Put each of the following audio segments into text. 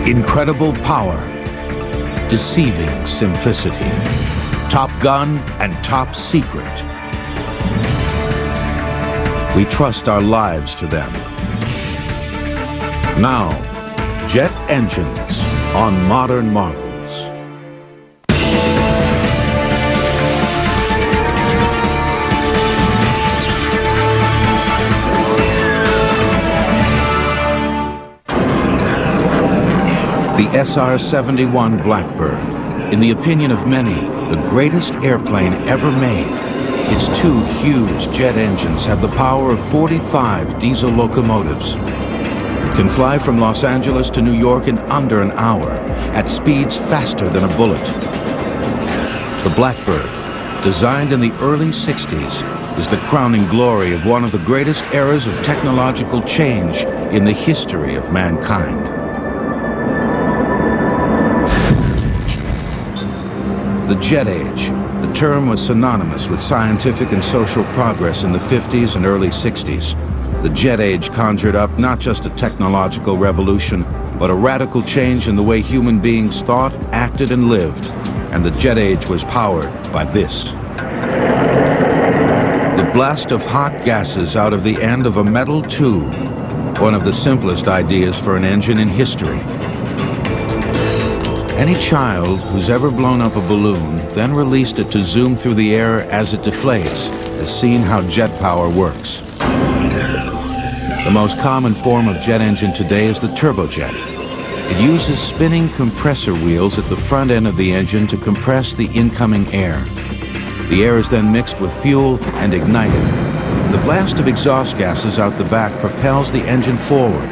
Incredible power, deceiving simplicity, Top Gun and top secret. We trust our lives to them. Now, jet engines on Modern Marvels. The SR-71 Blackbird, in the opinion of many, the greatest airplane ever made. Its two huge jet engines have the power of 45 diesel locomotives. It can fly from Los Angeles to New York in under an hour, at speeds faster than a bullet. The Blackbird, designed in the early 60s, is the crowning glory of one of the greatest eras of technological change in the history of mankind. The jet age. The term was synonymous with scientific and social progress in the 50s and early 60s. The jet age conjured up not just a technological revolution, but a radical change in the way human beings thought, acted, and lived. And the jet age was powered by this. The blast of hot gases out of the end of a metal tube. One of the simplest ideas for an engine in history. Any child who's ever blown up a balloon, then released it to zoom through the air as it deflates, has seen how jet power works. The most common form of jet engine today is the turbojet. It uses spinning compressor wheels at the front end of the engine to compress the incoming air. The air is then mixed with fuel and ignited. The blast of exhaust gases out the back propels the engine forward,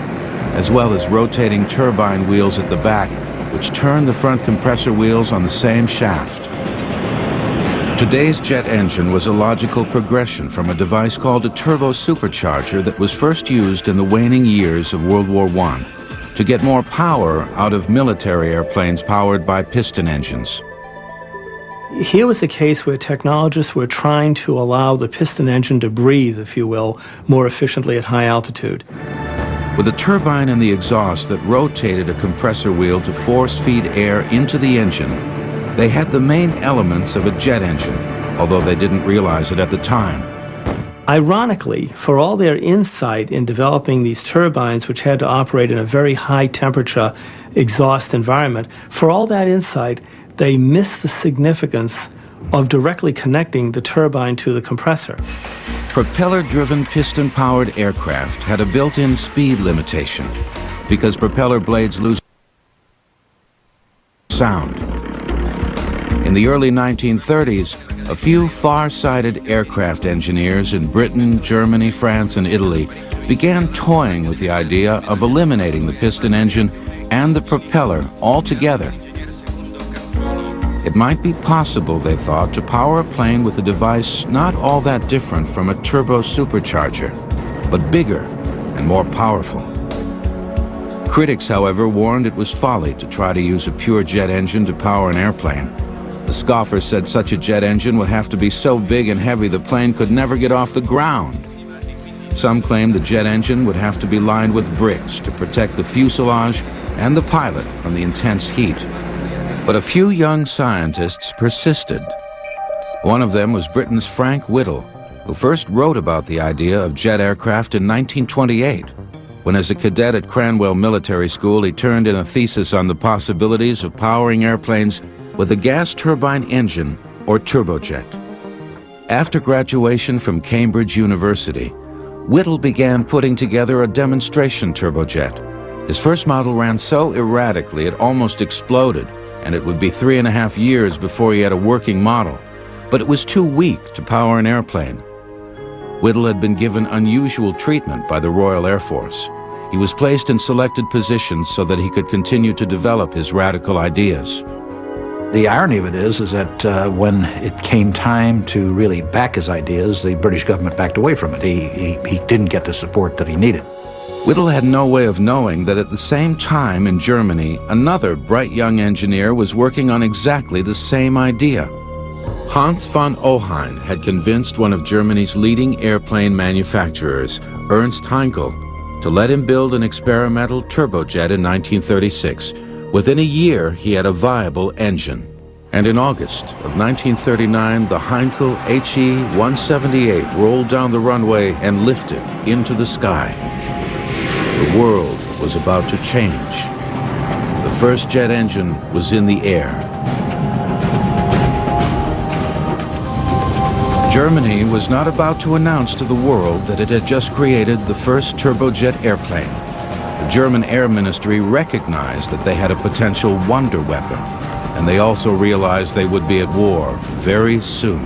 as well as rotating turbine wheels at the back, which turn the front compressor wheels on the same shaft. Today's jet engine was a logical progression from a device called a turbo supercharger that was first used in the waning years of World War I to get more power out of military airplanes powered by piston engines. Here was a case where technologists were trying to allow the piston engine to breathe, if you will, more efficiently at high altitude. With a turbine in the exhaust that rotated a compressor wheel to force feed air into the engine, they had the main elements of a jet engine, although they didn't realize it at the time. Ironically, for all their insight in developing these turbines, which had to operate in a very high temperature exhaust environment, for all that insight, they missed the significance of directly connecting the turbine to the compressor. Propeller-driven piston-powered aircraft had a built-in speed limitation because propeller blades lose sound. In the early 1930s, a few far-sighted aircraft engineers in Britain, Germany, France, and Italy began toying with the idea of eliminating the piston engine and the propeller altogether. It might be possible, they thought, to power a plane with a device not all that different from a turbo supercharger, but bigger and more powerful. Critics, however, warned it was folly to try to use a pure jet engine to power an airplane. The scoffers said such a jet engine would have to be so big and heavy the plane could never get off the ground. Some claimed the jet engine would have to be lined with bricks to protect the fuselage and the pilot from the intense heat. But a few young scientists persisted. One of them was Britain's Frank Whittle, who first wrote about the idea of jet aircraft in 1928, when as a cadet at Cranwell Military School he turned in a thesis on the possibilities of powering airplanes with a gas turbine engine or turbojet. After graduation from Cambridge University, Whittle began putting together a demonstration turbojet. His first model ran so erratically it almost exploded, and it would be 3.5 years before he had a working model, but it was too weak to power an airplane. Whittle had been given unusual treatment by the Royal Air Force. He was placed in selected positions so that he could continue to develop his radical ideas. The irony of it is that when it came time to really back his ideas, the British government backed away from it. He didn't get the support that he needed. Whittle had no way of knowing that at the same time in Germany, another bright young engineer was working on exactly the same idea. Hans von Ohain had convinced one of Germany's leading airplane manufacturers, Ernst Heinkel, to let him build an experimental turbojet in 1936, Within a year, he had a viable engine. And in August of 1939, the Heinkel HE-178 rolled down the runway and lifted into the sky. The world was about to change. The first jet engine was in the air. Germany was not about to announce to the world that it had just created the first turbojet airplane. The German Air Ministry recognized that they had a potential wonder weapon, and they also realized they would be at war very soon.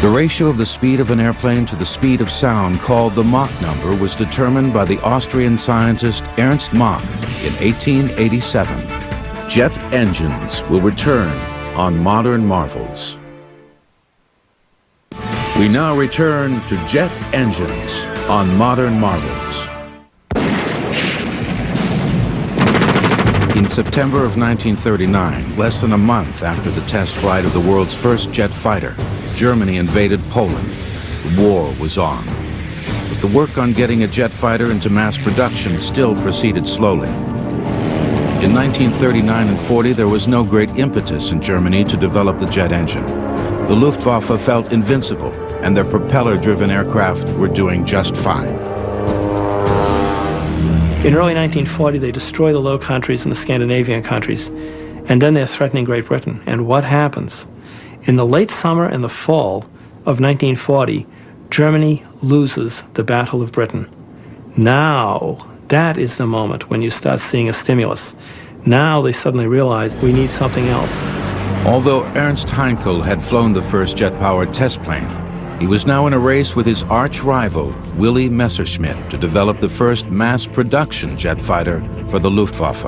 The ratio of the speed of an airplane to the speed of sound, called the Mach number, was determined by the Austrian scientist Ernst Mach in 1887. Jet engines will return on Modern Marvels. We now return to jet engines on Modern Marvels. In September of 1939, less than a month after the test flight of the world's first jet fighter, Germany invaded Poland. The war was on. But the work on getting a jet fighter into mass production still proceeded slowly. In 1939 and 40, there was no great impetus in Germany to develop the jet engine. The Luftwaffe felt invincible, and their propeller-driven aircraft were doing just fine. In early 1940, they destroy the Low Countries and the Scandinavian countries, and then they're threatening Great Britain. And what happens? In the late summer and the fall of 1940, Germany loses the Battle of Britain. Now, that is the moment when you start seeing a stimulus. Now they suddenly realize we need something else. Although Ernst Heinkel had flown the first jet-powered test plane, he was now in a race with his arch-rival, Willy Messerschmitt, to develop the first mass-production jet fighter for the Luftwaffe.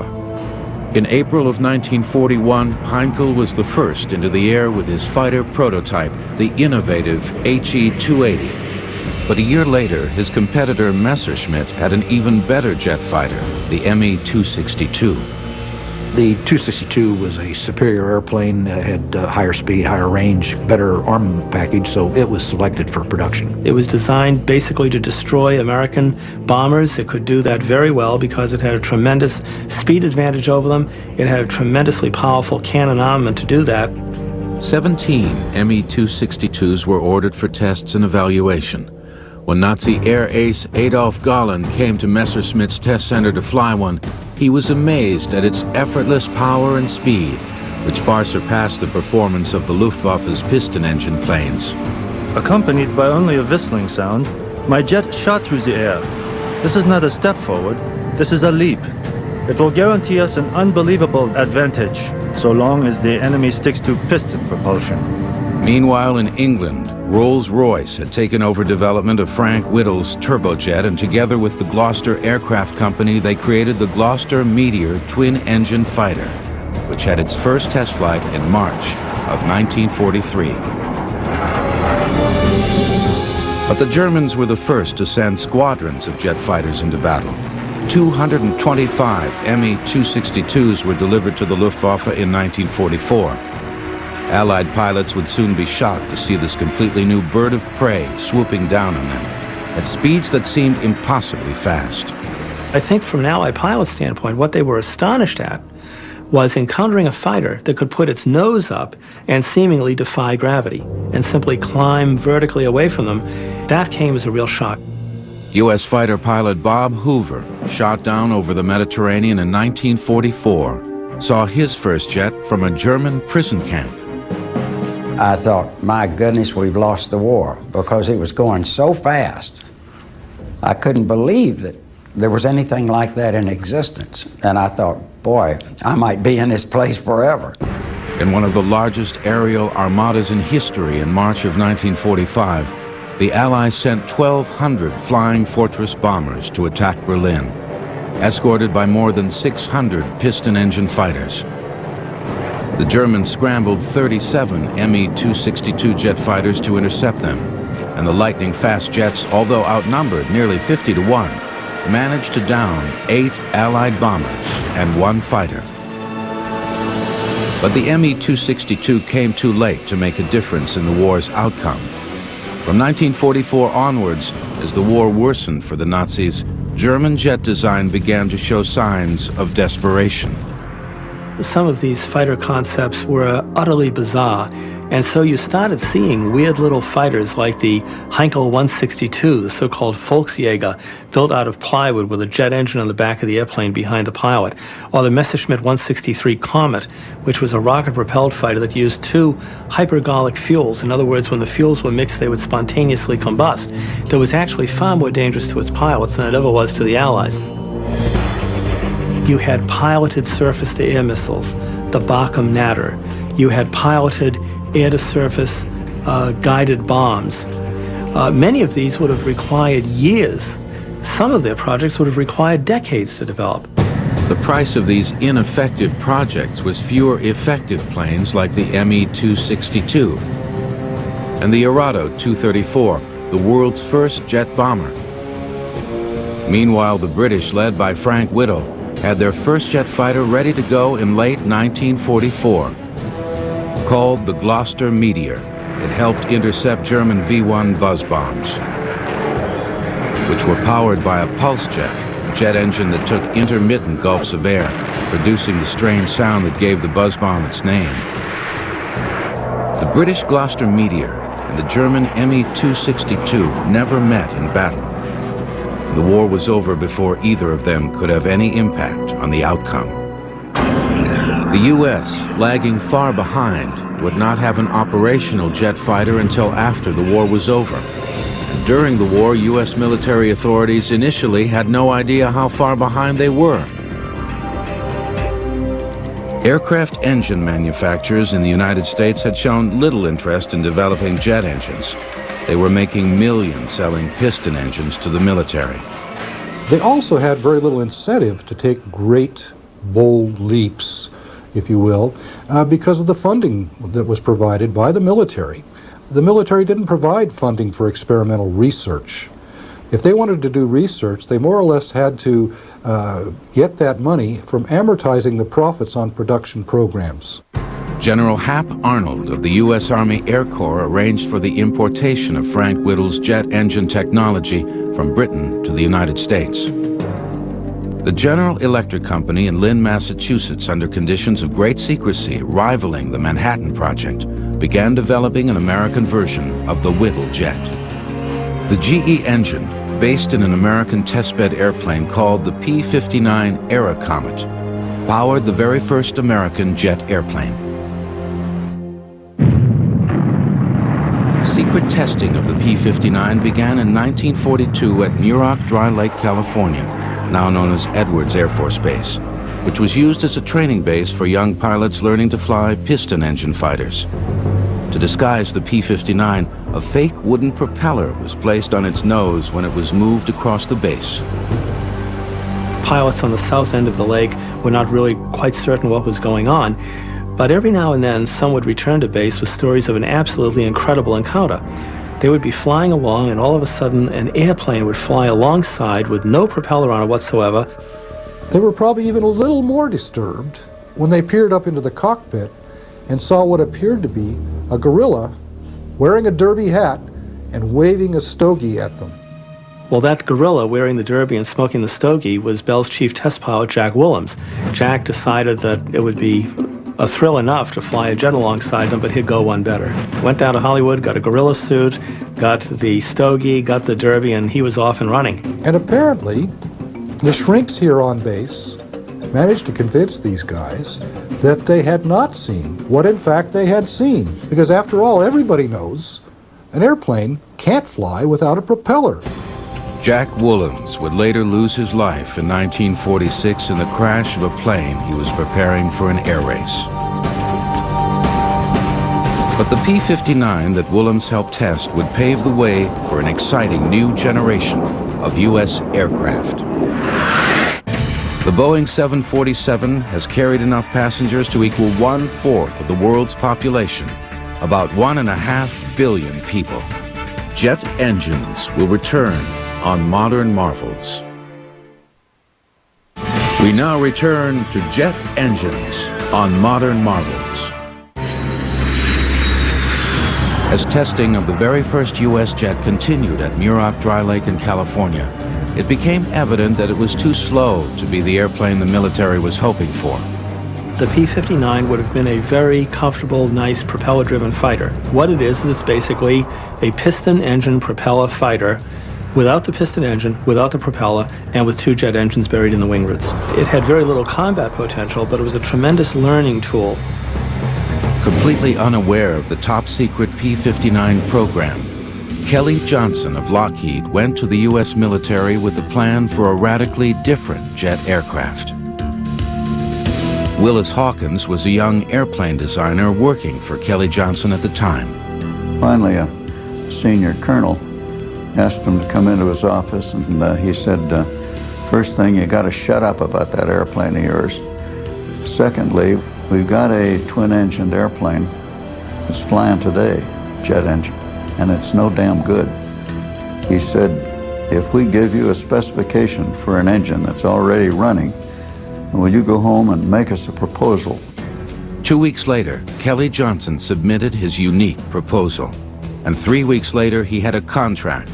In April of 1941, Heinkel was the first into the air with his fighter prototype, the innovative HE-280. But a year later, his competitor Messerschmitt had an even better jet fighter, the Me-262. The 262 was a superior airplane, had higher speed, higher range, better armament package, so it was selected for production. It was designed basically to destroy American bombers. It could do that very well because it had a tremendous speed advantage over them. It had a tremendously powerful cannon armament to do that. 17 Me-262s were ordered for tests and evaluation. When Nazi air ace Adolf Galland came to Messerschmitt's test center to fly one, he was amazed at its effortless power and speed, which far surpassed the performance of the Luftwaffe's piston engine planes. Accompanied by only a whistling sound, my jet shot through the air. This is not a step forward, this is a leap. It will guarantee us an unbelievable advantage, so long as the enemy sticks to piston propulsion. Meanwhile, in England, Rolls-Royce had taken over development of Frank Whittle's turbojet, and together with the Gloucester Aircraft Company, they created the Gloucester Meteor twin-engine fighter, which had its first test flight in March of 1943. But the Germans were the first to send squadrons of jet fighters into battle. 225 Me-262s were delivered to the Luftwaffe in 1944. Allied pilots would soon be shocked to see this completely new bird of prey swooping down on them at speeds that seemed impossibly fast. I think from an Allied pilot standpoint, what they were astonished at was encountering a fighter that could put its nose up and seemingly defy gravity and simply climb vertically away from them. That came as a real shock. U.S. fighter pilot Bob Hoover, shot down over the Mediterranean in 1944, saw his first jet from a German prison camp. I thought, my goodness, we've lost the war, because it was going so fast. I couldn't believe that there was anything like that in existence. And I thought, boy, I might be in this place forever. In one of the largest aerial armadas in history in March of 1945, the Allies sent 1,200 Flying Fortress bombers to attack Berlin, escorted by more than 600 piston-engine fighters. The Germans scrambled 37 Me-262 jet fighters to intercept them, and the lightning-fast jets, although outnumbered nearly 50 to 1, managed to down 8 Allied bombers and 1 fighter. But the Me-262 came too late to make a difference in the war's outcome. From 1944 onwards, as the war worsened for the Nazis, German jet design began to show signs of desperation. Some of these fighter concepts were utterly bizarre, and so you started seeing weird little fighters like the Heinkel 162, the so-called Volksjäger, built out of plywood with a jet engine on the back of the airplane behind the pilot, or the Messerschmitt 163 Comet, which was a rocket-propelled fighter that used two hypergolic fuels. In other words, when the fuels were mixed, they would spontaneously combust. That was actually far more dangerous to its pilots than it ever was to the Allies. You had piloted surface-to-air missiles, the Barkham Natter. You had piloted air-to-surface guided bombs. Many of these would have required years. Some of their projects would have required decades to develop. The price of these ineffective projects was fewer effective planes like the Me-262 and the Arado 234, the world's first jet bomber. Meanwhile, the British, led by Frank Whittle, had their first jet fighter ready to go in late 1944. Called the Gloucester Meteor, it helped intercept German V-1 buzz bombs, which were powered by a pulse jet, a jet engine that took intermittent gulps of air, producing the strange sound that gave the buzz bomb its name. The British Gloucester Meteor and the German Me-262 never met in battle. The war was over before either of them could have any impact on the outcome. The U.S., lagging far behind, would not have an operational jet fighter until after the war was over. And during the war, U.S. military authorities initially had no idea how far behind they were. Aircraft engine manufacturers in the United States had shown little interest in developing jet engines. They were making millions selling piston engines to the military. They also had very little incentive to take great, bold leaps, if you will, because of the funding that was provided by the military. The military didn't provide funding for experimental research. If they wanted to do research, they more or less had to get that money from amortizing the profits on production programs. General Hap Arnold of the U.S. Army Air Corps arranged for the importation of Frank Whittle's jet engine technology from Britain to the United States. The General Electric Company in Lynn, Massachusetts, under conditions of great secrecy rivaling the Manhattan Project, began developing an American version of the Whittle jet. The GE engine, based in an American testbed airplane called the P-59 Aerocomet, powered the very first American jet airplane. Secret testing of the P-59 began in 1942 at Muroc Dry Lake, California, now known as Edwards Air Force Base, which was used as a training base for young pilots learning to fly piston engine fighters. To disguise the P-59, a fake wooden propeller was placed on its nose when it was moved across the base. Pilots on the south end of the lake were not really quite certain what was going on, but every now and then some would return to base with stories of an absolutely incredible encounter. They would be flying along and all of a sudden an airplane would fly alongside with no propeller on it whatsoever. They were probably even a little more disturbed when they peered up into the cockpit and saw what appeared to be a gorilla wearing a derby hat and waving a stogie at them. Well, that gorilla wearing the derby and smoking the stogie was Bell's chief test pilot, Jack Willems. Jack decided that it would be a thrill enough to fly a jet alongside them, but he'd go one better. Went down to Hollywood, got a gorilla suit, got the stogie, got the derby, and he was off and running. And apparently, the shrinks here on base managed to convince these guys that they had not seen what in fact they had seen. Because after all, everybody knows an airplane can't fly without a propeller. Jack Willems would later lose his life in 1946 in the crash of a plane he was preparing for an air race. But the P-59 that Willems helped test would pave the way for an exciting new generation of U.S. aircraft. The Boeing 747 has carried enough passengers to equal 1/4 of the world's population, about 1.5 billion people. Jet engines will return on Modern Marvels. We now return to jet engines on Modern Marvels. As testing of the very first U.S. jet continued at Muroc Dry Lake in California, it became evident that it was too slow to be the airplane the military was hoping for. The P-59 would have been a very comfortable, nice propeller-driven fighter. What it is it's basically a piston-engine propeller fighter without the piston engine, without the propeller, and with two jet engines buried in the wing roots. It had very little combat potential, but it was a tremendous learning tool. Completely unaware of the top-secret P-59 program, Kelly Johnson of Lockheed went to the U.S. military with a plan for a radically different jet aircraft. Willis Hawkins was a young airplane designer working for Kelly Johnson at the time. Finally, a senior colonel asked him to come into his office, and he said, first thing, you got to shut up about that airplane of yours. Secondly, we've got a twin-engined airplane that's flying today, jet engine, and it's no damn good. He said, if we give you a specification for an engine that's already running, will you go home and make us a proposal? 2 weeks later, Kelly Johnson submitted his unique proposal. And 3 weeks later, he had a contract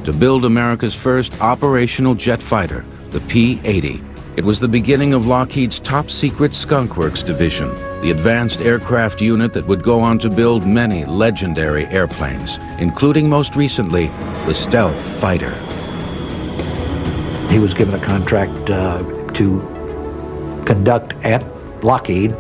to build America's first operational jet fighter, the P-80. It was the beginning of Lockheed's top-secret Skunk Works division, the advanced aircraft unit that would go on to build many legendary airplanes, including most recently, the Stealth Fighter. He was given a contract to conduct at Lockheed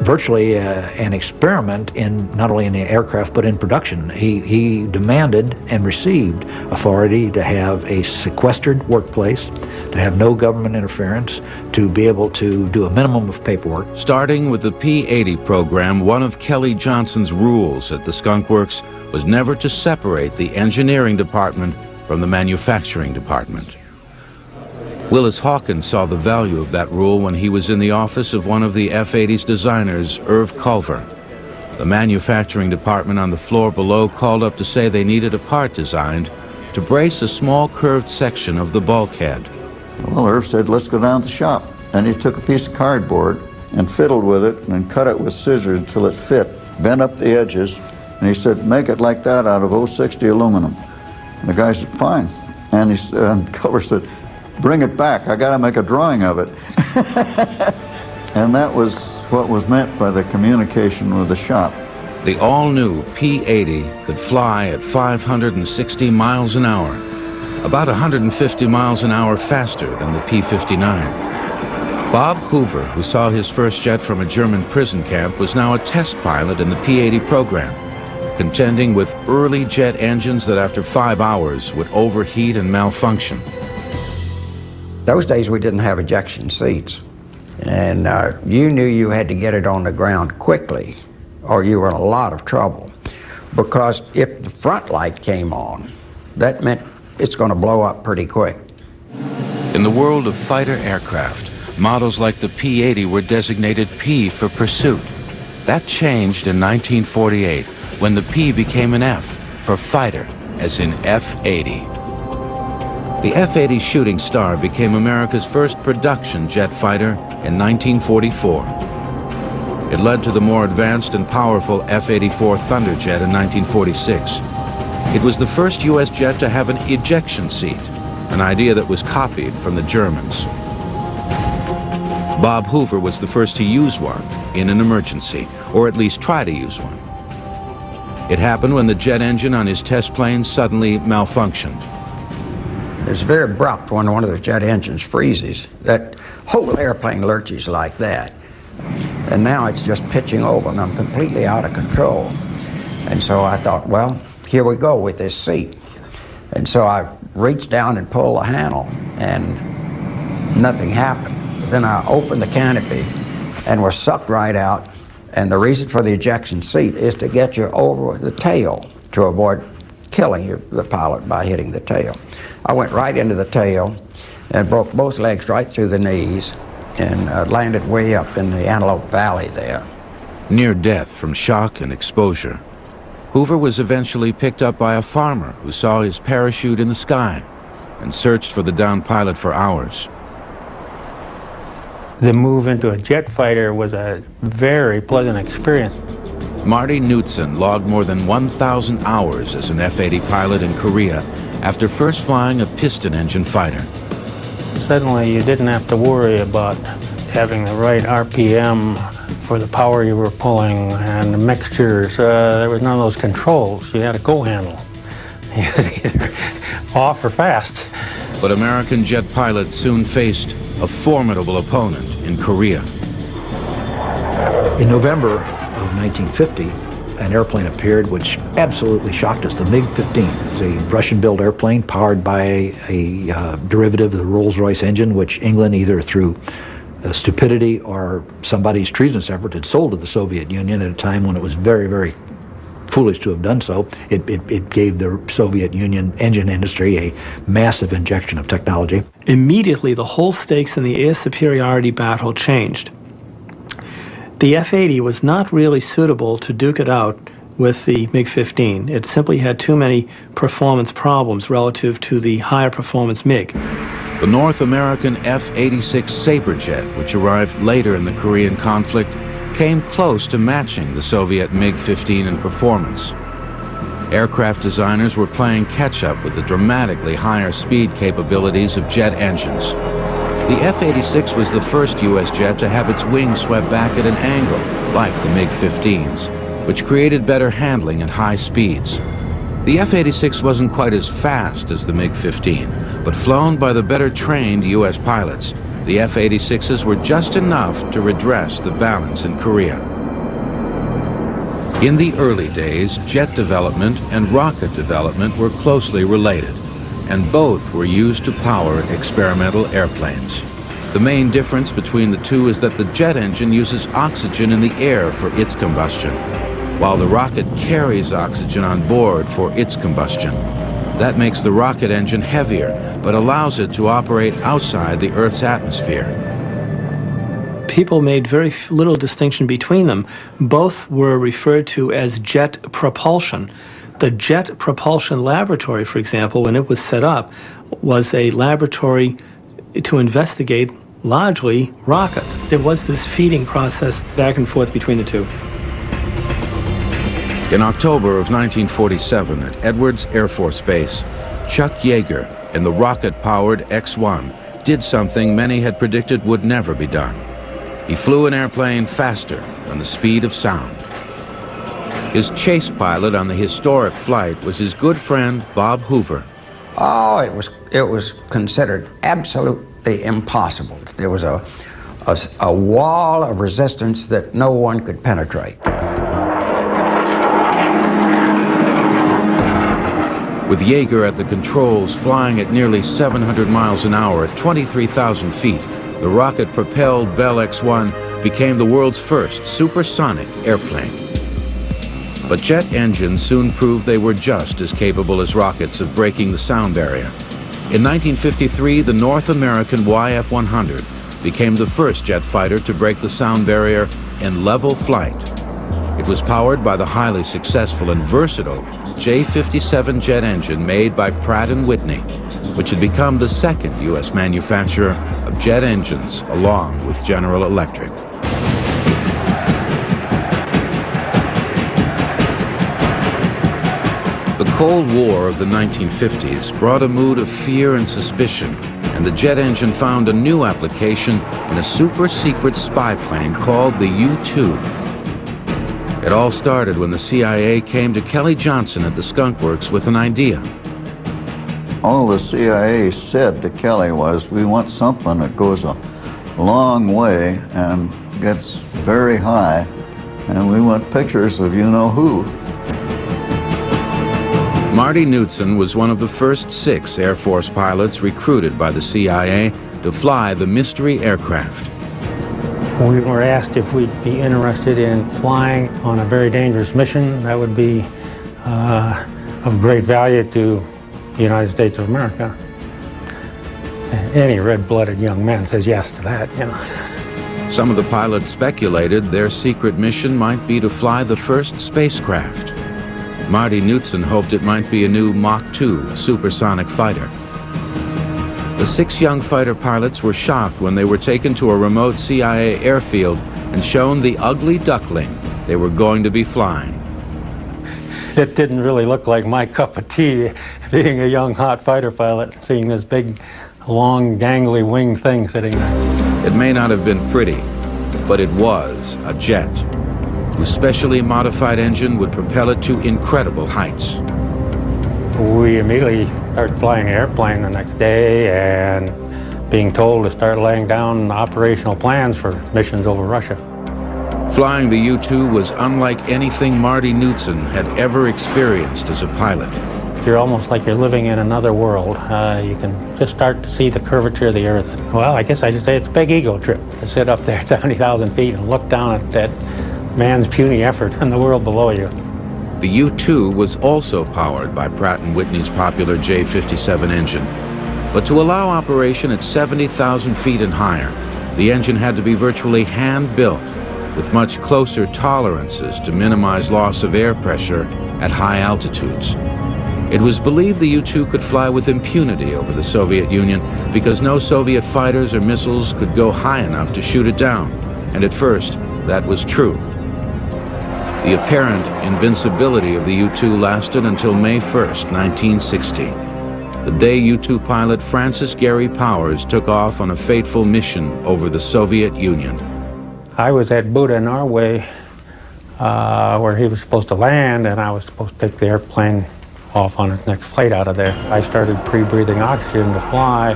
virtually an experiment in not only in the aircraft but in production. He demanded and received authority to have a sequestered workplace, to have no government interference, to be able to do a minimum of paperwork. Starting with the P-80 program, one of Kelly Johnson's rules at the Skunk Works was never to separate the engineering department from the manufacturing department. Willis Hawkins saw the value of that rule when he was in the office of one of the F-80's designers, Irv Culver. The manufacturing department on the floor below called up to say they needed a part designed to brace a small curved section of the bulkhead. Well, Irv said, let's go down to the shop. And he took a piece of cardboard and fiddled with it and cut it with scissors until it fit, bent up the edges, and he said, make it like that out of 060 aluminum. And the guy said, fine. And Culver said, bring it back, I gotta make a drawing of it. And that was what was meant by the communication with the shop. The all-new P-80 could fly at 560 miles an hour, about 150 miles an hour faster than the P-59. Bob Hoover, who saw his first jet from a German prison camp, was now a test pilot in the P-80 program, contending with early jet engines that after 5 hours would overheat and malfunction. Those days we didn't have ejection seats, and you knew you had to get it on the ground quickly or you were in a lot of trouble, because if the front light came on, that meant it's going to blow up pretty quick. In the world of fighter aircraft, models like the P-80 were designated P for pursuit. That changed in 1948 when the P became an F for fighter, as in F-80. The F-80 Shooting Star became America's first production jet fighter in 1944. It led to the more advanced and powerful F-84 Thunderjet in 1946. It was the first U.S. jet to have an ejection seat, an idea that was copied from the Germans. Bob Hoover was the first to use one in an emergency, or at least try to use one. It happened when the jet engine on his test plane suddenly malfunctioned. It's very abrupt when one of those jet engines freezes. That whole airplane lurches like that. And now it's just pitching over and I'm completely out of control. And so I thought, well, here we go with this seat. And so I reached down and pulled the handle and nothing happened. Then I opened the canopy and was sucked right out. And the reason for the ejection seat is to get you over the tail to avoid killing the pilot by hitting the tail. I went right into the tail and broke both legs right through the knees and landed way up in the Antelope Valley there. Near death from shock and exposure. Hoover was eventually picked up by a farmer who saw his parachute in the sky and searched for the downed pilot for hours. The move into a jet fighter was a very pleasant experience. Marty Knudsen logged more than 1,000 hours as an F-80 pilot in Korea after first flying a piston engine fighter. Suddenly you didn't have to worry about having the right RPM for the power you were pulling and the mixtures. There was none of those controls. You had a go handle. It was either off or fast. But American jet pilots soon faced a formidable opponent in Korea. In November of 1950, an airplane appeared which absolutely shocked us, the MiG-15. It was a Russian-built airplane powered by a derivative of the Rolls-Royce engine, which England, either through stupidity or somebody's treasonous effort, had sold to the Soviet Union at a time when it was very, very foolish to have done so. It gave the Soviet Union engine industry a massive injection of technology. Immediately, the whole stakes in the air superiority battle changed. The F-80 was not really suitable to duke it out with the MiG-15. It simply had too many performance problems relative to the higher performance MiG. The North American F-86 Saberjet, which arrived later in the Korean conflict, came close to matching the Soviet MiG-15 in performance. Aircraft designers were playing catch-up with the dramatically higher speed capabilities of jet engines. The F-86 was the first U.S. jet to have its wings swept back at an angle, like the MiG-15s, which created better handling at high speeds. The F-86 wasn't quite as fast as the MiG-15, but flown by the better-trained U.S. pilots, the F-86s were just enough to redress the balance in Korea. In the early days, jet development and rocket development were closely related, and both were used to power experimental airplanes. The main difference between the two is that the jet engine uses oxygen in the air for its combustion, while the rocket carries oxygen on board for its combustion. That makes the rocket engine heavier, but allows it to operate outside the Earth's atmosphere. People made very little distinction between them. Both were referred to as jet propulsion. The Jet Propulsion Laboratory, for example, when it was set up, was a laboratory to investigate largely rockets. There was this feeding process back and forth between the two. In October of 1947 at Edwards Air Force Base, Chuck Yeager and the rocket-powered X-1 did something many had predicted would never be done. He flew an airplane faster than the speed of sound. His chase pilot on the historic flight was his good friend Bob Hoover. Oh, it was considered absolutely impossible. There was a wall of resistance that no one could penetrate. With Yeager at the controls flying at nearly 700 miles an hour at 23,000 feet, the rocket-propelled Bell X-1 became the world's first supersonic airplane. But jet engines soon proved they were just as capable as rockets of breaking the sound barrier. In 1953, the North American YF-100 became the first jet fighter to break the sound barrier in level flight. It was powered by the highly successful and versatile J-57 jet engine made by Pratt & Whitney, which had become the second U.S. manufacturer of jet engines along with General Electric. The Cold War of the 1950s brought a mood of fear and suspicion, and the jet engine found a new application in a super-secret spy plane called the U-2. It all started when the CIA came to Kelly Johnson at the Skunk Works with an idea. All the CIA said to Kelly was, we want something that goes a long way and gets very high, and we want pictures of you-know-who. Marty Knudsen was one of the first 6 Air Force pilots recruited by the CIA to fly the mystery aircraft. We were asked if we'd be interested in flying on a very dangerous mission that would be of great value to the United States of America. Any red-blooded young man says yes to that, you know. Some of the pilots speculated their secret mission might be to fly the first spacecraft. Marty Knudsen hoped it might be a new Mach 2 supersonic fighter. The 6 young fighter pilots were shocked when they were taken to a remote CIA airfield and shown the ugly duckling they were going to be flying. It didn't really look like my cup of tea, being a young hot fighter pilot, seeing this big, long, gangly wing thing sitting there. It may not have been pretty, but it was a jet, whose specially modified engine would propel it to incredible heights. We immediately started flying the airplane the next day and being told to start laying down operational plans for missions over Russia. Flying the U-2 was unlike anything Marty Knudsen had ever experienced as a pilot. You're almost like you're living in another world. You can just start to see the curvature of the Earth. Well, I guess I should say it's a big ego trip to sit up there at 70,000 feet and look down at that man's puny effort and the world below you. The U-2 was also powered by Pratt & Whitney's popular J57 engine. But to allow operation at 70,000 feet and higher, the engine had to be virtually hand-built, with much closer tolerances to minimize loss of air pressure at high altitudes. It was believed the U-2 could fly with impunity over the Soviet Union because no Soviet fighters or missiles could go high enough to shoot it down, and at first, that was true. The apparent invincibility of the U-2 lasted until May 1st, 1960, the day U-2 pilot Francis Gary Powers took off on a fateful mission over the Soviet Union. I was at Buda, Norway, where he was supposed to land, and I was supposed to take the airplane off on its next flight out of there. I started pre-breathing oxygen to fly,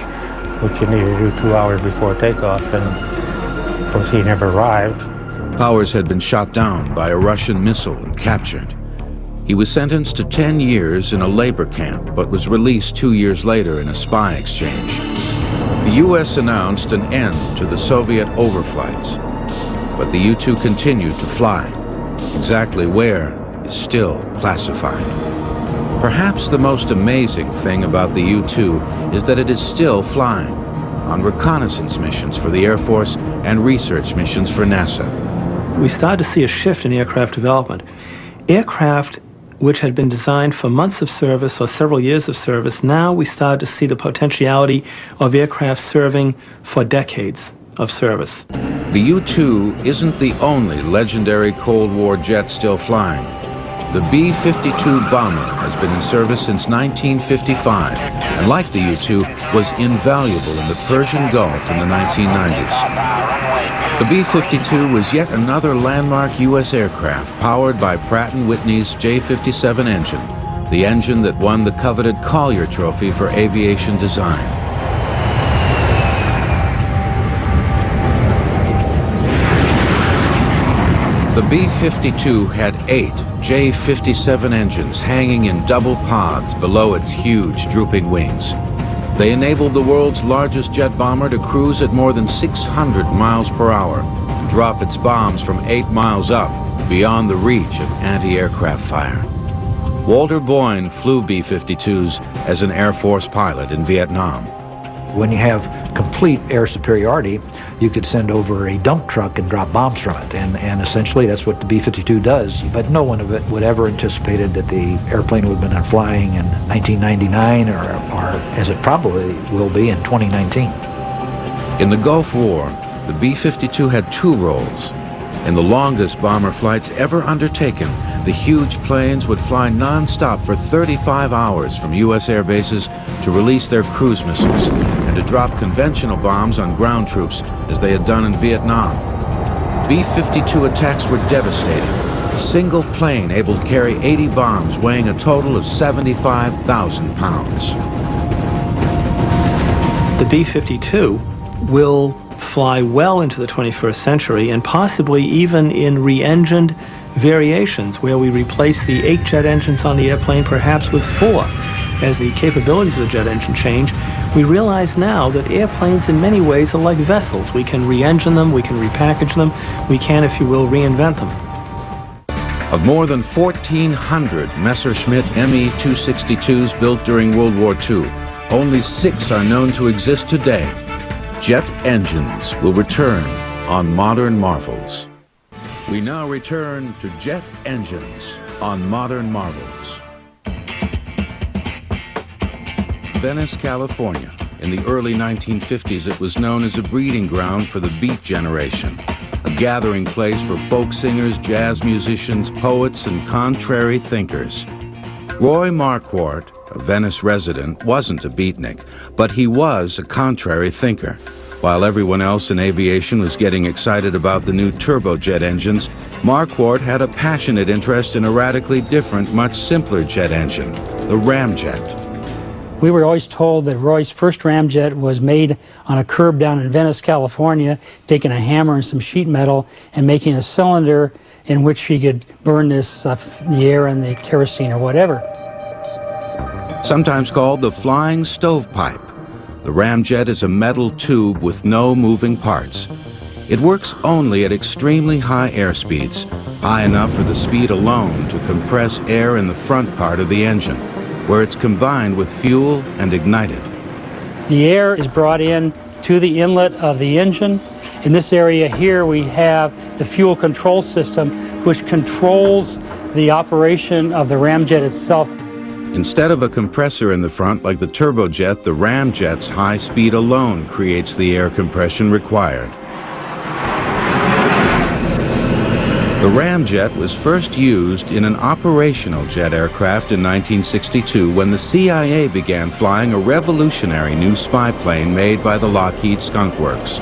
which you need to do 2 hours before takeoff, and of course he never arrived. Powers had been shot down by a Russian missile and captured. He was sentenced to 10 years in a labor camp, but was released 2 years later in a spy exchange. The U.S. announced an end to the Soviet overflights, but the U-2 continued to fly. Exactly where is still classified. Perhaps the most amazing thing about the U-2 is that it is still flying on reconnaissance missions for the Air Force and research missions for NASA. We started to see a shift in aircraft development. Aircraft which had been designed for months of service or several years of service, now we started to see the potentiality of aircraft serving for decades of service. The U-2 isn't the only legendary Cold War jet still flying. The B-52 bomber has been in service since 1955, and like the U-2, was invaluable in the Persian Gulf in the 1990s. The B-52 was yet another landmark U.S. aircraft powered by Pratt & Whitney's J57 engine, the engine that won the coveted Collier Trophy for aviation design. The B-52 had 8 J57 engines hanging in double pods below its huge drooping wings. They enabled the world's largest jet bomber to cruise at more than 600 miles per hour and drop its bombs from 8 miles up, beyond the reach of anti-aircraft fire. Walter Boyne flew B-52s as an Air Force pilot in Vietnam. When you have complete air superiority, you could send over a dump truck and drop bombs from it, and essentially that's what the B-52 does. But no one of it would ever anticipated that the airplane would have been flying in 1999 or as it probably will be in 2019. In the Gulf War, the B-52 had 2 roles. In the longest bomber flights ever undertaken, the huge planes would fly non-stop for 35 hours from U.S. air bases to release their cruise missiles and to drop conventional bombs on ground troops as they had done in Vietnam. B-52 attacks were devastating. A single plane able to carry 80 bombs weighing a total of 75,000 pounds. The B-52 will fly well into the 21st century, and possibly even in re-engined variations where we replace the 8 jet engines on the airplane perhaps with 4. As the capabilities of the jet engine change, we realize now that airplanes in many ways are like vessels. We can re-engine them, we can repackage them, we can, if you will, reinvent them. Of more than 1,400 Messerschmitt Me-262s built during World War II, only 6 are known to exist today. Jet engines will return on Modern Marvels. We now return to jet engines on Modern Marvels. Venice, California. In the early 1950s, it was known as a breeding ground for the Beat generation, a a gathering place for folk singers, jazz musicians, poets, and contrary thinkers. Roy Marquardt, a Venice resident, wasn't a beatnik, but he was a contrary thinker. While everyone else in aviation was getting excited about the new turbojet engines, Marquardt had a passionate interest in a radically different, much simpler jet engine, the ramjet. We were always told that Roy's first ramjet was made on a curb down in Venice, California, taking a hammer and some sheet metal and making a cylinder in which he could burn this the air and the kerosene or whatever. Sometimes called the flying stovepipe, the ramjet is a metal tube with no moving parts. It works only at extremely high air speeds, high enough for the speed alone to compress air in the front part of the engine, where it's combined with fuel and ignited. The air is brought in to the inlet of the engine. In this area here we have the fuel control system, which controls the operation of the ramjet itself. Instead of a compressor in the front like the turbojet, the ramjet's high speed alone creates the air compression required. The ramjet was first used in an operational jet aircraft in 1962 when the CIA began flying a revolutionary new spy plane made by the Lockheed Skunk Works,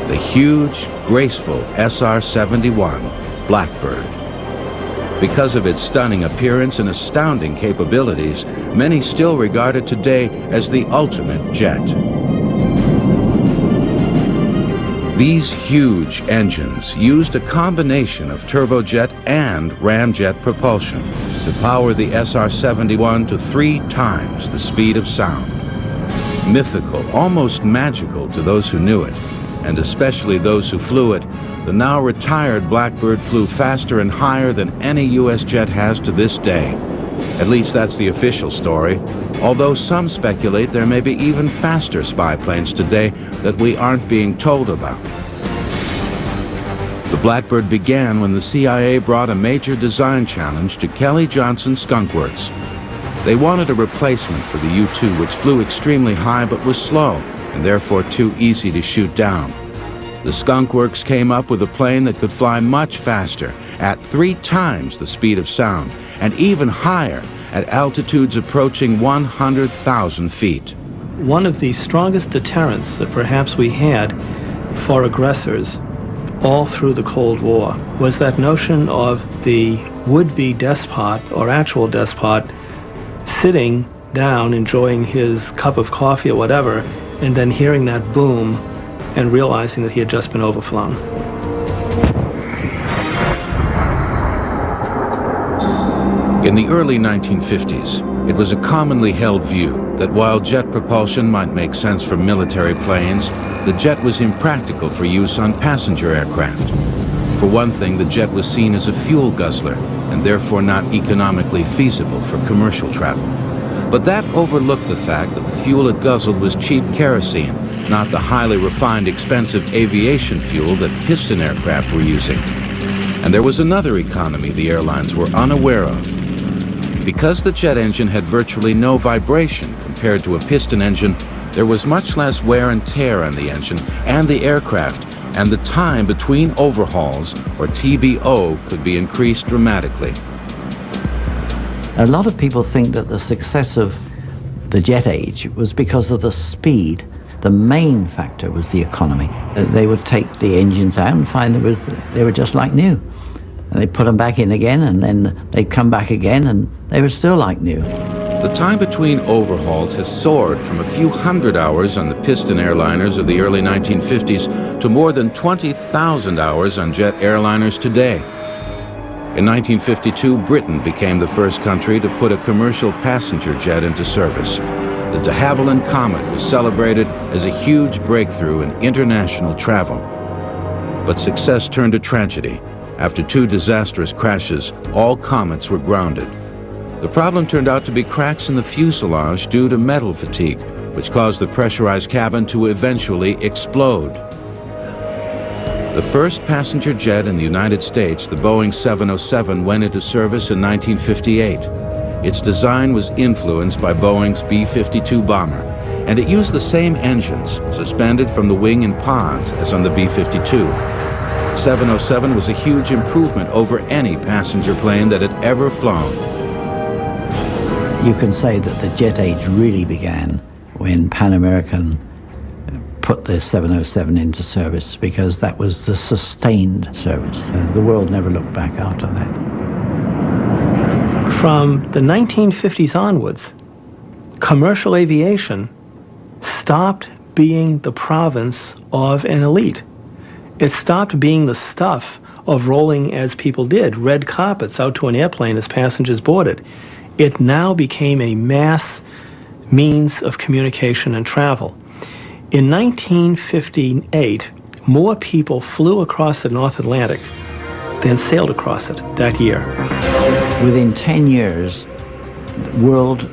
the huge, graceful SR-71 Blackbird. Because of its stunning appearance and astounding capabilities, many still regard it today as the ultimate jet. These huge engines used a combination of turbojet and ramjet propulsion to power the SR-71 to 3 times the speed of sound. Mythical, almost magical to those who knew it, and especially those who flew it, the now retired Blackbird flew faster and higher than any U.S. jet has to this day. At least that's the official story, although some speculate there may be even faster spy planes today that we aren't being told about. The Blackbird began when the CIA brought a major design challenge to Kelly Johnson Skunk Works. They wanted a replacement for the U-2, which flew extremely high but was slow and therefore too easy to shoot down. The Skunk Works came up with a plane that could fly much faster, at 3 times the speed of sound, and even higher at altitudes approaching 100,000 feet. One of the strongest deterrents that perhaps we had for aggressors all through the Cold War was that notion of the would-be despot or actual despot sitting down enjoying his cup of coffee or whatever, and then hearing that boom and realizing that he had just been overflown. In the early 1950s, it was a commonly held view that while jet propulsion might make sense for military planes, the jet was impractical for use on passenger aircraft. For one thing, the jet was seen as a fuel guzzler and therefore not economically feasible for commercial travel. But that overlooked the fact that the fuel it guzzled was cheap kerosene, not the highly refined, expensive aviation fuel that piston aircraft were using. And there was another economy the airlines were unaware of. Because the jet engine had virtually no vibration compared to a piston engine, there was much less wear and tear on the engine and the aircraft, and the time between overhauls, or TBO, could be increased dramatically. A lot of people think that the success of the jet age was because of the speed. The main factor was the economy. They would take the engines out and find they were just like new. And they'd put them back in again, and then they'd come back again, and they were still like new. The time between overhauls has soared from a few hundred hours on the piston airliners of the early 1950s to more than 20,000 hours on jet airliners today. In 1952, Britain became the first country to put a commercial passenger jet into service. The de Havilland Comet was celebrated as a huge breakthrough in international travel. But success turned to tragedy. After 2 disastrous crashes, all Comets were grounded. The problem turned out to be cracks in the fuselage due to metal fatigue, which caused the pressurized cabin to eventually explode. The first passenger jet in the United States, the Boeing 707, went into service in 1958. Its design was influenced by Boeing's B-52 bomber, and it used the same engines, suspended from the wing in pods, as on the B-52. 707 was a huge improvement over any passenger plane that had ever flown. You can say that the jet age really began when Pan American put the 707 into service, because that was the sustained service. The world never looked back after that. From the 1950s onwards, commercial aviation stopped being the province of an elite. It stopped being the stuff of rolling as people did, red carpets out to an airplane as passengers boarded. It now became a mass means of communication and travel. In 1958, more people flew across the North Atlantic than sailed across it that year. Within 10 years, world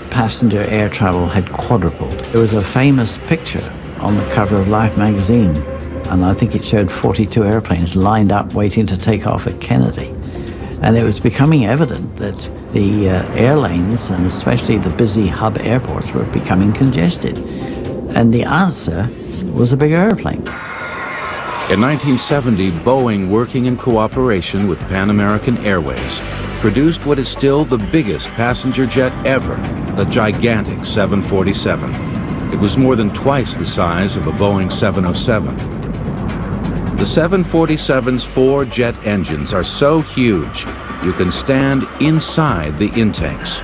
passenger air travel had quadrupled. There was a famous picture on the cover of Life magazine, and I think it showed 42 airplanes lined up waiting to take off at Kennedy. And it was becoming evident that the air lanes, and especially the busy hub airports, were becoming congested. And the answer was a bigger airplane. In 1970, Boeing, working in cooperation with Pan American Airways, produced what is still the biggest passenger jet ever, the gigantic 747. It was more than twice the size of a Boeing 707. The 747's 4 jet engines are so huge, you can stand inside the intakes.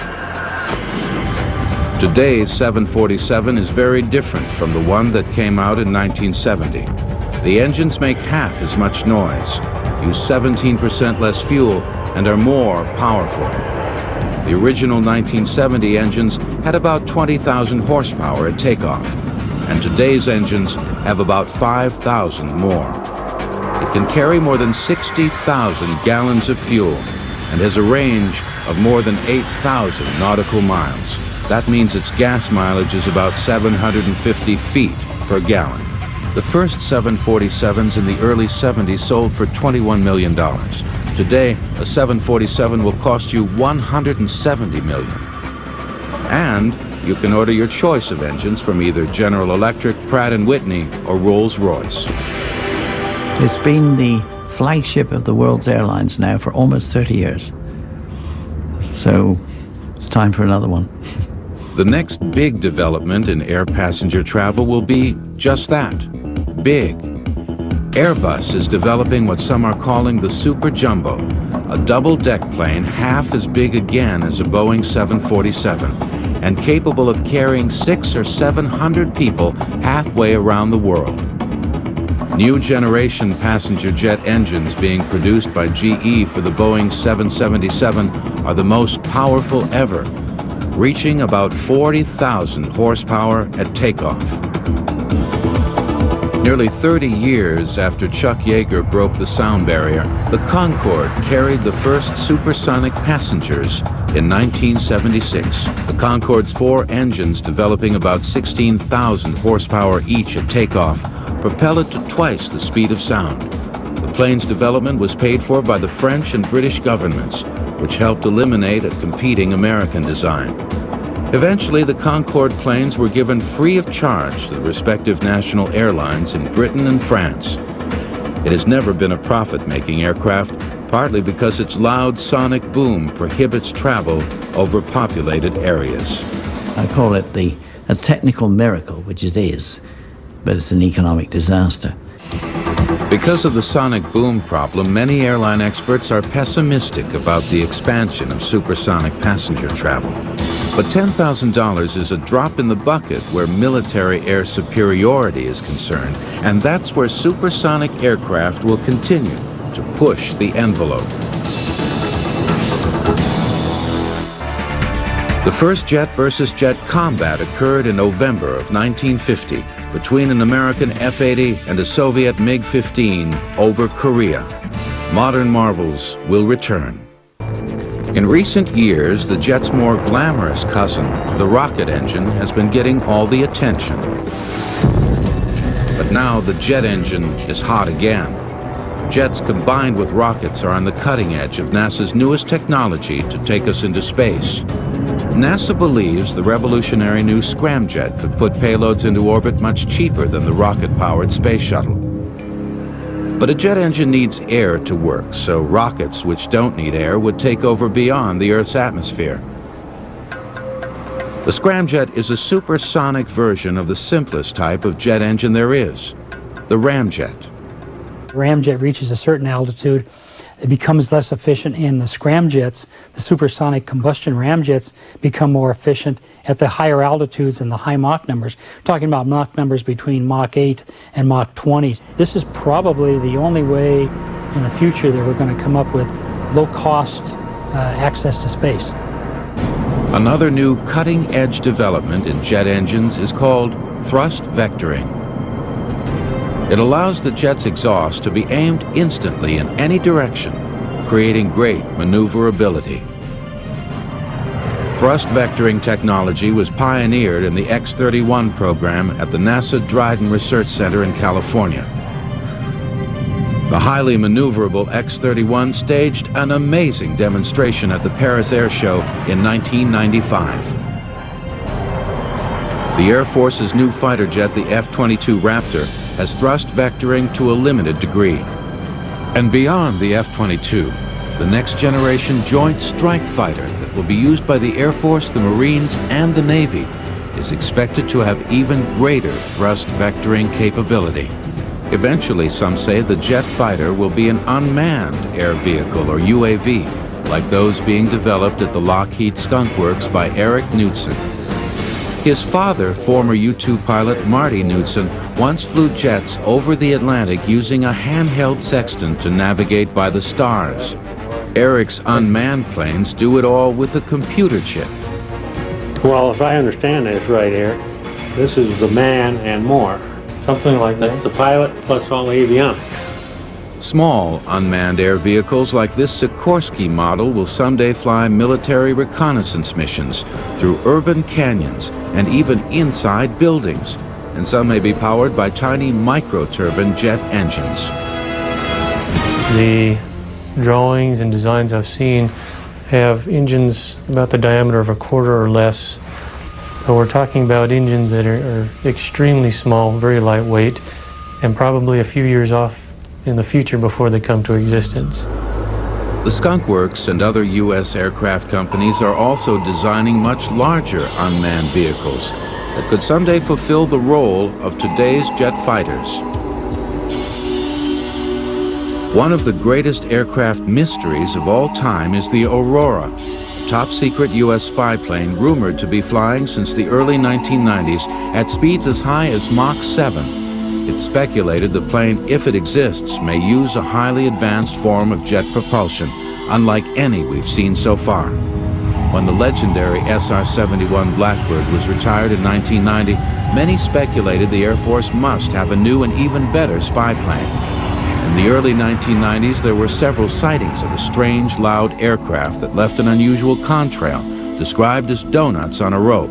Today's 747 is very different from the one that came out in 1970. The engines make half as much noise, use 17% less fuel, and are more powerful. The original 1970 engines had about 20,000 horsepower at takeoff, and today's engines have about 5,000 more. It can carry more than 60,000 gallons of fuel and has a range of more than 8,000 nautical miles. That means its gas mileage is about 750 feet per gallon. The first 747s in the early 70s sold for $21 million. Today, a 747 will cost you $170 million. And you can order your choice of engines from either General Electric, Pratt & Whitney, or Rolls-Royce. It's been the flagship of the world's airlines now for almost 30 years. So it's time for another one. The next big development in air passenger travel will be just that, big. Airbus is developing what some are calling the Super Jumbo, a double-deck plane half as big again as a Boeing 747 and capable of carrying 600 or 700 people halfway around the world. New generation passenger jet engines being produced by GE for the Boeing 777 are the most powerful ever, reaching about 40,000 horsepower at takeoff. Nearly 30 years after Chuck Yeager broke the sound barrier, the Concorde carried the first supersonic passengers in 1976. The Concorde's 4 engines, developing about 16,000 horsepower each at takeoff, propel it to twice the speed of sound. The plane's development was paid for by the French and British governments, which helped eliminate a competing American design. Eventually, the Concorde planes were given free of charge to the respective national airlines in Britain and France. It has never been a profit-making aircraft, partly because its loud sonic boom prohibits travel over populated areas. I call it a technical miracle, which it is, but it's an economic disaster. Because of the sonic boom problem, many airline experts are pessimistic about the expansion of supersonic passenger travel. But $10,000 is a drop in the bucket where military air superiority is concerned, and that's where supersonic aircraft will continue to push the envelope. The first jet versus jet combat occurred in November of 1950 between an American F-80 and a Soviet MiG-15 over Korea. Modern marvels will return. In recent years, the jet's more glamorous cousin, the rocket engine, has been getting all the attention. But now the jet engine is hot again. Jets combined with rockets are on the cutting edge of NASA's newest technology to take us into space. NASA believes the revolutionary new scramjet could put payloads into orbit much cheaper than the rocket-powered space shuttle. But a jet engine needs air to work, so rockets which don't need air would take over beyond the Earth's atmosphere. The scramjet is a supersonic version of the simplest type of jet engine there is, the ramjet. Ramjet reaches a certain altitude, it becomes less efficient, and the scramjets, the supersonic combustion ramjets, become more efficient at the higher altitudes and the high Mach numbers. We're talking about Mach numbers between Mach 8 and Mach 20. This is probably the only way in the future that we're going to come up with low-cost access to space. Another new cutting-edge development in jet engines is called thrust vectoring. It allows the jet's exhaust to be aimed instantly in any direction, creating great maneuverability. Thrust vectoring technology was pioneered in the X-31 program at the NASA Dryden Research Center in California. The highly maneuverable X-31 staged an amazing demonstration at the Paris Air Show in 1995. The Air Force's new fighter jet, the F-22 Raptor, has thrust vectoring to a limited degree. And beyond the F-22, the next generation Joint Strike Fighter that will be used by the Air Force, the Marines, and the Navy is expected to have even greater thrust vectoring capability. Eventually, some say the jet fighter will be an unmanned air vehicle, or UAV, like those being developed at the Lockheed Skunk Works by Eric Knudsen. His father, former U-2 pilot Marty Knudsen, once flew jets over the Atlantic using a handheld sextant to navigate by the stars. Eric's unmanned planes do it all with a computer chip. Well, if I understand this right here, this is the man and more. Something like that's the pilot plus all the avionics. Small unmanned air vehicles like this Sikorsky model will someday fly military reconnaissance missions through urban canyons and even inside buildings, and some may be powered by tiny microturbine jet engines. The drawings and designs I've seen have engines about the diameter of a quarter or less. So we're talking about engines that are extremely small, very lightweight, and probably a few years off in the future before they come to existence. The Skunk Works and other U.S. aircraft companies are also designing much larger unmanned vehicles that could someday fulfill the role of today's jet fighters. One of the greatest aircraft mysteries of all time is the Aurora, a top-secret U.S. spy plane rumored to be flying since the early 1990s at speeds as high as Mach 7. It's speculated the plane, if it exists, may use a highly advanced form of jet propulsion, unlike any we've seen so far. When the legendary SR-71 Blackbird was retired in 1990, many speculated the Air Force must have a new and even better spy plane. In the early 1990s, there were several sightings of a strange, loud aircraft that left an unusual contrail, described as donuts on a rope.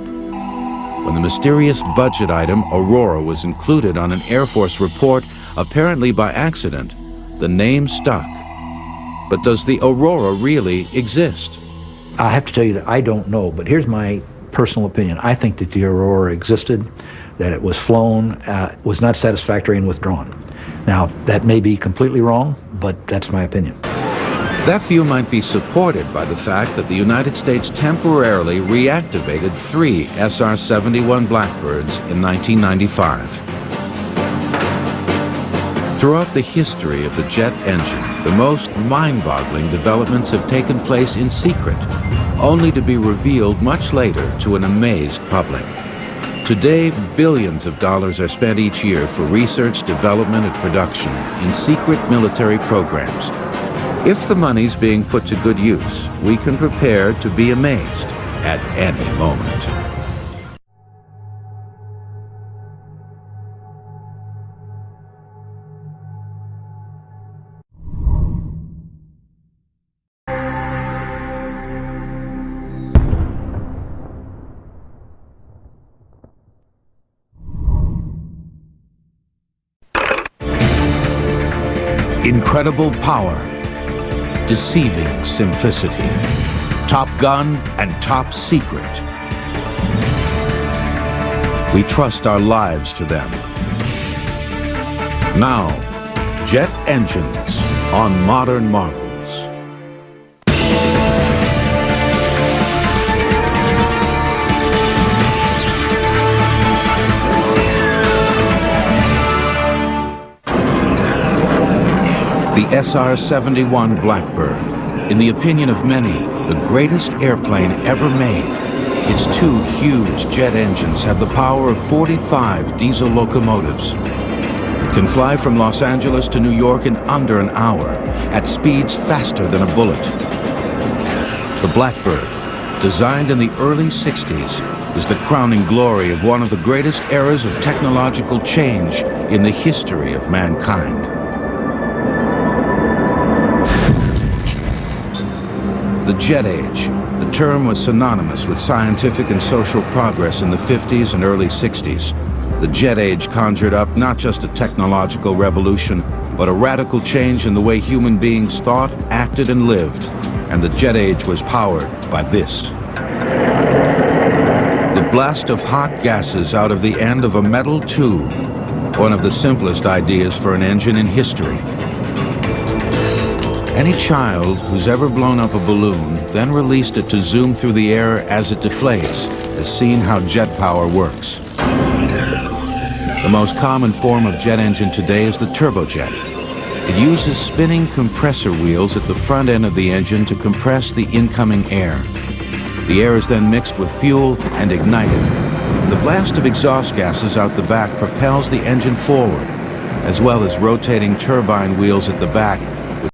When the mysterious budget item Aurora was included on an Air Force report, apparently by accident, the name stuck. But does the Aurora really exist? I have to tell you that I don't know, but here's my personal opinion. I think that the Aurora existed, that it was flown, was not satisfactory and withdrawn. Now, that may be completely wrong, but that's my opinion. That view might be supported by the fact that the United States temporarily reactivated 3 SR-71 Blackbirds in 1995. Throughout the history of the jet engine, the most mind-boggling developments have taken place in secret, only to be revealed much later to an amazed public. Today, billions of dollars are spent each year for research, development, and production in secret military programs. If the money's being put to good use, we can prepare to be amazed at any moment. Incredible power, deceiving simplicity, Top Gun and Top Secret. We trust our lives to them. Now, Jet engines on Modern Marvels. The SR-71 Blackbird, in the opinion of many, the greatest airplane ever made. Its two huge jet engines have the power of 45 diesel locomotives. It can fly from Los Angeles to New York in under an hour, at speeds faster than a bullet. The Blackbird, designed in the early 60s, is the crowning glory of one of the greatest eras of technological change in the history of mankind. The jet age. The term was synonymous with scientific and social progress in the 50s and early 60s. The jet age conjured up not just a technological revolution, but a radical change in the way human beings thought, acted, and lived. And the jet age was powered by this. The blast of hot gases out of the end of a metal tube, one of the simplest ideas for an engine in history. Any child who's ever blown up a balloon, then released it to zoom through the air as it deflates, has seen how jet power works. The most common form of jet engine today is the turbojet. It uses spinning compressor wheels at the front end of the engine to compress the incoming air. The air is then mixed with fuel and ignited. The blast of exhaust gases out the back propels the engine forward, as well as rotating turbine wheels at the back